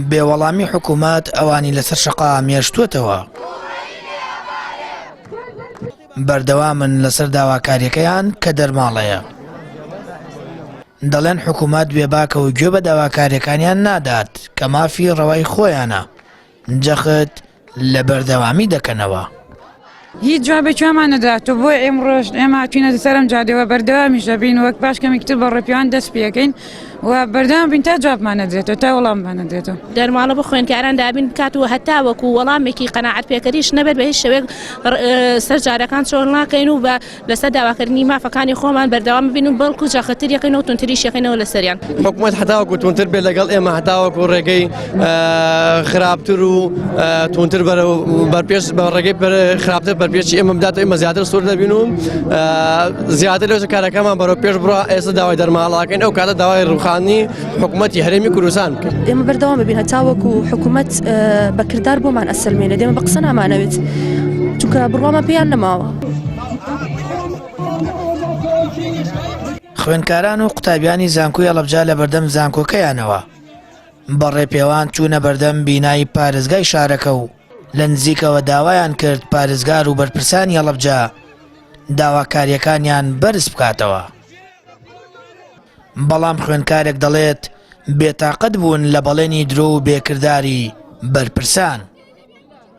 بێوەڵامی حکوومەت ئەوانی لەسەر شەقا مێشتووەتەوە بەردەوامن لەسەر داواکاریەکەیان کە دەرماڵەیە دەڵێن حکوومەت بێباکە و گوێ بە داواکاریەکانیان نادات کە مافی ڕەوای خۆیانە جەخت لە بەردەوامی دەکەنەوە هیچ جوابێکیان نەداتەوە بۆی ئێمڕۆژ ئێمە هاتووینە سەرم جادەوە بەردەوامیش دەبین وەک باش کەمێکتر بە ڕێپیان دەست پێکەین و بەردەوام بین تا جوابمان نەدرێتەوە تا وەڵاممان نەدرێتەوە دەرماڵە بە خوێندکاران دابین بکاتەوە هەتا وەکو وەڵامێکی قەناعەت پێکەریش نەبێت بە هیچ شێوەیەک سەرجارەکان چۆن ناکەین و بە لەسەر داواکردنی مافەکانی خۆمان بەردەوام ببین و بەڵکو جاختر یەکەینەوە تونتریش یەکەینەوە لەسەریان حکوومەت هەتا وەکو تونتر بێت لەگەڵ ئێمە هەتا وەکو ڕێگەی خراپتر و تونتر بەرپێش بە ڕێگەی خراپتر بەرپێشی ئێمە بداتەوە ئێمە زیاتر سوور دەبین و زیاتر لەوە کارەکەمان بەرەو پێش بڕوا ئێستا داوای دەرماڵاکەین ئەو کاتە داوای ڕوخانی حکوومەتی هەرێمی کوردستان بکەین ئێمە بەردەوام ببین هەتا وەکو حکوومەت بەکردار بۆمان ئەسەلمێنێت ئێمە بە قسە نامانەوێت چونکە بڕوامان پێیان نەماوە خوێندکاران و قوتابیانی زانکۆی هەڵەبجە لە بەردەم زانکۆکەیانەوە بەڕێ پێوان چوونە بەردەم بینایی پارێزگای شارەکە و لە نزیکەوە داوایان کرد پارێزگار و بەرپرسانی هەڵەبجە داواکاریەکانیان بەرز بکاتەوە بەڵام خوێندکارێک دەڵێت بێتاقەت بوون لە بەڵێنی درۆ و بێکرداری بەرپرسان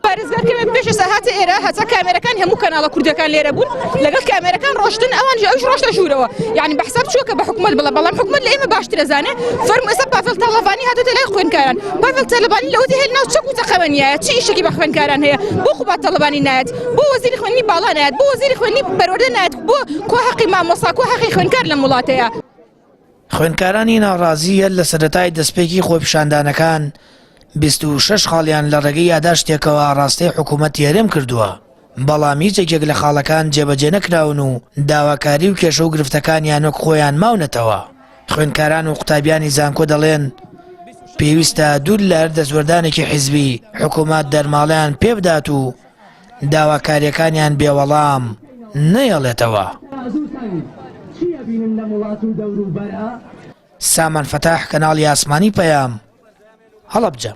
پارێزگار کەمێ پێش سەهاتە ئێرە هەتا کامێرەکان هەموو کەناڵە کوردەکان لێرە بوون لەگەڵ کامێرەکان ڕۆشتن ئەوان ئەوش ڕۆشتە ژوورەوە یعنی بە حساب چووە کە بە حکوومەت بڵێ بەڵام حکوومەت لە ئێمە باشتر ئەزانێ فەرموو ئێستا پاڤێڵ تەڵەڤانی هاتووەتە لای خوێندکاران پاڤێڵ تەڵەڤانی لەوەی هێل ناو چەک و تەقەوەنیایە چی ئیشێکی بە خوێندکاران هەیە بۆ خوبات تەڵەڤانی نایەت بۆ وەزیری خوێندنی باڵا نایەت بۆ وەزیری خوێندنی پەروەردە نایەت بۆ کۆ حەقی مامۆستا کۆ حەقی خوێندکار لە وڵاتەیە خوێندکارانی ناڕازیە لە سەرەتای دەستپێکی خۆپیشاندانەکان 26 خاڵیان لە ڕێگەی یاداشتێکەوە ڕاستەی حکوومەت یارێم کردووە بەڵام هیچێکێک لە خاڵەکان جێبەجێ نەکراون و داواکاری و کێشە و گرفتەکانیان وەک خۆیان ماونەتەوە خوێندکاران و قوتابیانی زانکۆ دەڵێن پێویستە دوور لە هەر دەستوەردانێکی حیزبی حکوومەت دەرماڵیان پێ بدات و داواکاریەکانیان بێوەڵام نەیەڵێتەوە سامان فتاح کەناڵی ئاسمانی پەیام هەڵەبجە